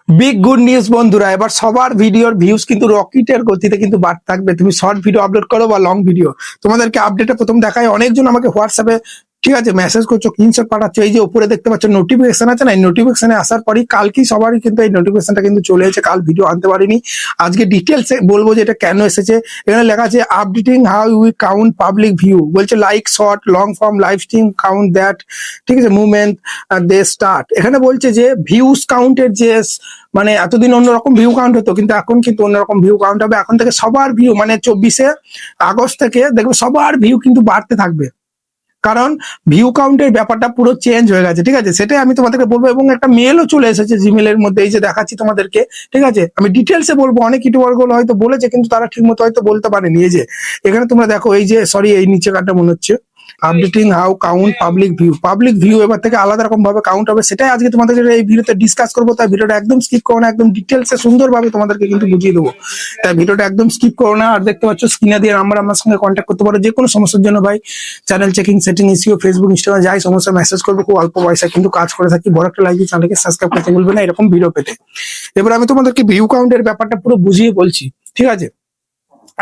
Big good news বন্ধুরা, এবার সবার ভিডিওর ভিউজ কিন্তু রকেটের গতিতে কিন্তু বাড়তে থাকবে। তুমি শর্ট ভিডিও আপলোড করো বা লং ভিডিও, তোমাদেরকে আপডেটে প্রথম দেখায়। অনেকজন আমাকে হোয়াটসঅ্যাপে ঠিক আছে মেসেজ করছো, স্ক্রিনশট পাঠাচ্ছো। এই যে উপরে দেখতে পাচ্ছ নোটিফিকেশন আছে না, এই নোটিফিকেশনে আসার পরই কালকেই সবারই কিন্তু এই নোটিফিকেশনটা কিন্তু চলে এসেছে। কাল ভিডিও আনতে পারিনি, আজকে ডিটেলসে বলবো যে এটা কেন এসেছে। এখানে লেখা আছে updating how we count public view, বলছে like short long form live stream count that, ঠিক আছে মুভমেন্ট দে স্টার্ট। এখানে বলছে যে ভিউজ কাউন্টের যে মানে এতদিন অন্যরকম ভিউ কাউন্ট হতো, কিন্তু এখন কিন্তু অন্যরকম ভিউ কাউন্ট হবে। এখন থেকে সবার ভিউ মানে 24শে আগস্ট থেকে দেখবে সবার ভিউ কিন্তু বাড়তে থাকবে, কারণ ভিউ কাউন্টের ব্যাপারটা পুরো চেঞ্জ হয়ে গেছে। ঠিক আছে, সেটাই আমি তোমাদেরকে বলবো। এবং একটা মেলও চলে এসেছে জিমেলের মধ্যে, এই যে দেখাচ্ছি তোমাদেরকে। ঠিক আছে, আমি ডিটেলসে বলবো। অনেক ইউটিউবার গুলো হয়তো বলেছে, কিন্তু তারা ঠিক মতো হয়তো বলতে পারেনি। এই যে এখানে তোমরা দেখো, এই যে সরি এই নিচে কাটা মনে হচ্ছে updating how count public view এবার থেকে আলাদা রকম ভাবে কাউন্ট হবে। সেটাই আজকে তোমাদের এই ভিডিওতে ডিসকাস করবো। তাই ভিডিওটা একদম স্কিপ করো না, একদম ডিটেলসে সুন্দরভাবে তোমাদেরকে কিন্তু বুঝিয়ে দেবো। তাই ভিডিওটা একদম স্কিপ করো না। আর দেখতে পাচ্ছ স্ক্রিনে দিয়ে নাম্বার, আমার সঙ্গে কন্ট্যাক্ট করতে পারো যে কোনো সমস্যার জন্য। ভাই channel checking, setting, SEO, Facebook, Instagram যাই সমস্যা মেসেজ করবো। খুব অল্প পয়সায় কিন্তু কাজ করে থাকি। বড় একটা লাইক দিয়ে চ্যানেলকে সাবস্ক্রাইব করতে বলবে না এরকম ভিডিও পেতে। এবার আমি তোমাদেরকে ভিউ কাউন্টের ব্যাপারটা পুরো বুঝিয়ে বলছি। ঠিক আছে,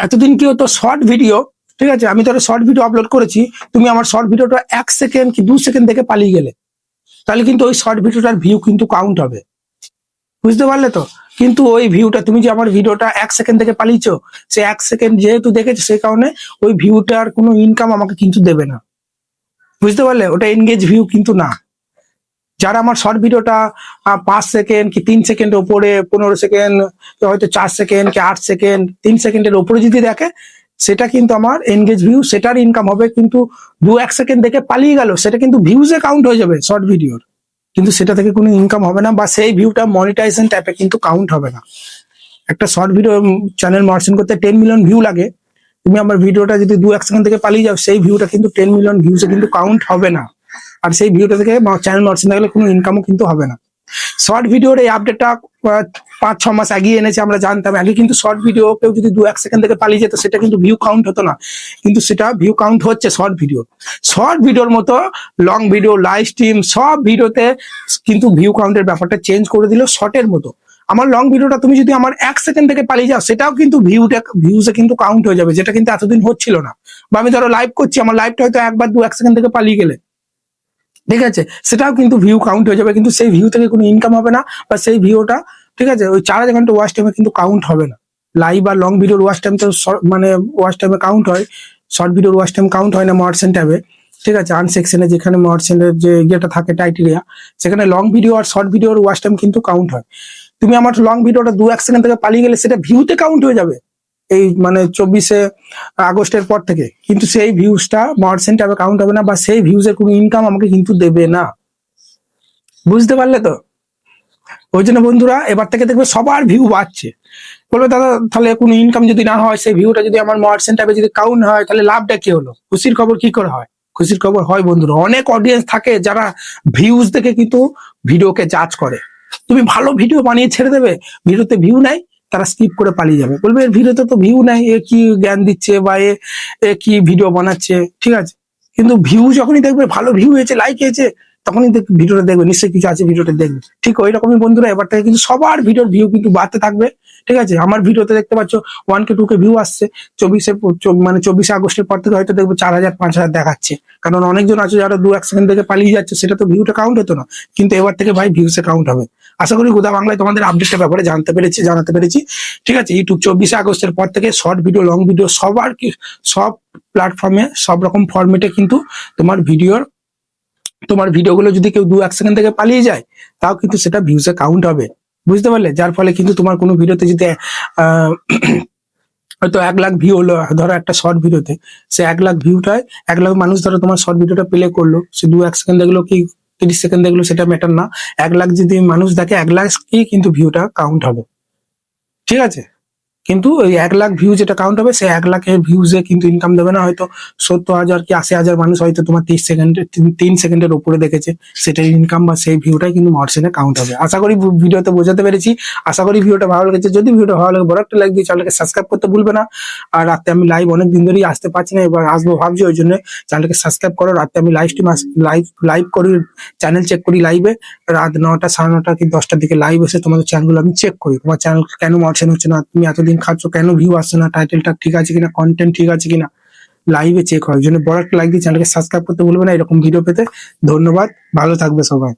এতদিন কি হতো, শর্ট ভিডিও, ঠিক আছে আমি ধরো শর্ট ভিডিও আপলোড করেছি, তুমি আমার শর্ট ভিডিওটা 1 সেকেন্ড কি 2 সেকেন্ড দেখে পালিয়ে গেলে, তাহলে কিন্তু ওই শর্ট ভিডিওটার ভিউ কিন্তু কাউন্ট হবে। বুঝতে পারলে তো? কিন্তু ওই ভিউটা, তুমি যে আমার ভিডিওটা 1 সেকেন্ড থেকে পালিয়েছো, সে 1 সেকেন্ড যেহেতু দেখেছো, সেই কারণে ওই ভিউটার কোনো ইনকাম আমাকে কিন্তু দেবে না। বুঝতে পারলে? ওটা এনগেজ ভিউ কিন্তু না। যারা আমার শর্ট ভিডিওটা 5 সেকেন্ড কি 3 সেকেন্ডের ওপরে, 15 সেকেন্ড, হয়তো 4 সেকেন্ড কি 8 সেকেন্ড, 3 সেকেন্ডের ওপরে যদি দেখে, সেটা কিন্তু আমার এনগেজ ভিউ, সেটার ইনকাম হবে। কিন্তু 1 সেকেন্ড দেখে পালিয়ে গেল, সেটা কিন্তু ভিউজে কাউন্ট হয়ে যাবে শর্ট ভিডিওর, কিন্তু সেটা থেকে কোনো ইনকাম হবে না, বা সেই ভিউটা মনিটাইজেশন ট্যাপে কিন্তু কাউন্ট হবে না। একটা শর্ট ভিডিও চ্যানেল মনিটাইজেশন করতে 10 মিলিয়ন ভিউ লাগে। তুমি আমার ভিডিওটা যদি 1 সেকেন্ড থেকে পালিয়ে যাও, সেই ভিউটা কিন্তু 10 মিলিয়ন ভিউজে কিন্তু কাউন্ট হবে না। আর সেই ভিডিওটা থেকে চ্যানেল মনিটাইজেশন থাকলে কোনো ইনকামও কিন্তু হবে না। শর্ট ভিডিওর এই আপডেটটা 5-6 মাস এগিয়ে এনেছে, আমরা জানতাম। আগে কিন্তু শর্ট ভিডিও কেউ যদি 1 সেকেন্ড থেকে পালিয়ে যেত, সেটা কিন্তু ভিউ কাউন্ট হতো না। কিন্তু সেটা ভিউ কাউন্ট হচ্ছে শর্ট ভিডিওর মতো। লং ভিডিও, লাইভ স্ট্রিম, সব ভিডিওতে কিন্তু ভিউ কাউন্টের ব্যাপারটা চেঞ্জ করে দিল শর্টের মতো। আমার লং ভিডিওটা তুমি যদি আমার 1 সেকেন্ড থেকে পালিয়ে যাও, সেটাও কিন্তু ভিউজে কিন্তু কাউন্ট হয়ে যাবে, যেটা কিন্তু এতদিন হচ্ছিল না। বা আমি ধরো লাইভ করছি, আমার লাইভটা হয়তো 1 সেকেন্ড থেকে পালিয়ে গেলে, ঠিক আছে, সেটাও কিন্তু ভিউ কাউন্ট হয়ে যাবে। কিন্তু সেই ভিউ থেকে কোনো ইনকাম হবে না, বা সেই ভিউটা, ঠিক আছে, ওই 4 ঘন্টা ওয়াচ টাইমে কিন্তু কাউন্ট হবে না। লাইভ আর লং ভিডিওর ওয়াচ টাইম তো মানে ওয়াচ টাইমে কাউন্ট হয়, শর্ট ভিডিওর ওয়াচ টাইম কাউন্ট হয় না মনিটাইজেশন ট্যাবে। ঠিক আছে, আর্ন সেকশনে যেখানে মনিটাইজেশনের যে ইয়েটা থাকে, টাইটেরিয়া, সেখানে লং ভিডিও আর শর্ট ভিডিওর ওয়াচ টাইম কিন্তু কাউন্ট হয়। তুমি আমার লং ভিডিওটা 1 সেকেন্ড থেকে পালিয়ে গেলে, সেটা ভিউতে কাউন্ট হয়ে যাবে এই মানে 24শে আগস্টের পর থেকে। কিন্তু সেই ভিউজটা মনিটাইজেশন ট্যাবে কাউন্ট হবে না, বা সেই ভিউজের কোনো ইনকাম আমাকে কিন্তু দেবে না। বুঝতে পারলে তো? ওই জন্য বন্ধুরা, এবার থেকে দেখবে সবার ভিউ বাড়ছে। বলবে দাদা তাহলে কোনো ইনকাম যদি না হয়, সেই ভিউটা যদি আমার মনিটাইজেশন ট্যাবে যদি কাউন্ট হয়, তাহলে লাভটা কি হলো? খুশির খবর কি করে হয়? খুশির খবর হয় বন্ধুরা, অনেক অডিয়েন্স থাকে যারা ভিউজ দেখে কিন্তু ভিডিওকে জাজ করে। তুমি ভালো ভিডিও বানিয়ে ছেড়ে দেবে, ভিডিওতে ভিউ নাই, তারা স্কিপ করে পালিয়ে যাবে, বলবে এর ভিডিওতে তো ভিউ নাই, এ কি জ্ঞান দিচ্ছে, বা এ কি ভিডিও বানাচ্ছে। ঠিক আছে, কিন্তু ভিউ যখনই দেখবে, ভালো ভিউ হয়েছে, লাইক হয়েছে, তখনই ভিডিওটা দেখবে, নিশ্চয়ই কিছু আছে ভিডিওটা দেখবে। ঠিক ওই রকমই বন্ধুরা, এবার থেকে কিন্তু সবার ভিডিওর ভিউ কিন্তু বাড়তে থাকবে। ঠিক আছে, আমার ভিডিওতে দেখতে পাচ্ছ 1K 2K ভিউ আসছে। 24শে আগস্টের পর থেকে হয়তো দেখবো 4000 5000 দেখাচ্ছে। কারণ অনেকজন আছে যারা 1 সেকেন্ড থেকে পালিয়ে যাচ্ছে, সেটা তো ভিউটা কাউন্ট হতো না, কিন্তু এবার থেকে ভাই ভিউসে কাউন্ট হবে। আশা করি গোদা বাংলায় তোমাদের আপডেটটা ব্যাপারে জানাতে পেরেছি। ঠিক আছে, ইউটিউব 24শে আগস্টের পর থেকে শর্ট ভিডিও, লং ভিডিও সবার সব প্ল্যাটফর্মে, সব রকম ফরম্যাটে কিন্তু তোমার ভিডিওগুলো যদি কেউ 1 সেকেন্ড থেকে পালিয়ে যায়, তাও কিন্তু সেটা ভিউসে কাউন্ট হবে। বুঝতে পারলে? যার ফলে কিন্তু তোমার কোনো ভিডিওতে যদি হয়তো 1 লাখ ভিউ হলো, ধরো একটা শর্ট ভিডিওতে, সে 1 লাখ ভিউটায় 1 লাখ মানুষ ধরো তোমার শর্ট ভিডিওটা প্লে করলো, সে 1 সেকেন্ড দেখলো কি 30 সেকেন্ড দেখলো, সেটা ম্যাটার না। 1 লাখ যদি মানুষ দেখে, 1 লাখ কি কিন্তু ভিউটা কাউন্ট হবে। ঠিক আছে, কিন্তু ওই 1 লাখ ভিউ যেটা কাউন্ট হবে, সেই 1 লাখের ভিউজে কিন্তু ইনকাম দেবে না। হয়তো 70,000 কি 80,000 মানুষ হয়তো তোমার 3 সেকেন্ডের উপরে দেখেছে, সেটাই ইনকাম বা সেই ভিউটাই কিন্তু মর্শনে কাউন্ট হবে। আশা করি ভিডিওতে বোঝাতে পেরেছি। আশা করি ভিডিওটা ভালো লেগেছে। যদি ভিডিও ভালো লাগে বড় একটা লাইক দিয়ে চ্যানেলকে সাবস্ক্রাইব করতে ভুলবে না। আর রাতে আমি লাইভ অনেক দিন ধরেই আসতে পারছি না, এবার আসবো ভাবছি, ওই জন্য চ্যানেলকে সাবস্ক্রাইব করো। রাতে আমি লাইভ করি, চ্যানেল চেক করি লাইভে। রাত 9টা 9:30 কি 10টার দিকে লাইভ এসে তোমাদের চ্যানেলগুলো আমি চেক করি। তোমার চ্যানেল কেন মর্শন হচ্ছে না, তুমি এতদিন খাচ্ছ কেন, ভিউ আসছে না, টাইটেলটা ঠিক আছে কিনা, কন্টেন্ট ঠিক আছে কিনা, লাইভে চেক হয়। ওই জন্য বড় একটা লাইক দিয়ে চ্যানেলকে সাবস্ক্রাইব করতে ভুলবে না এরকম ভিডিও পেতে। ধন্যবাদ, ভালো থাকবে সবাই।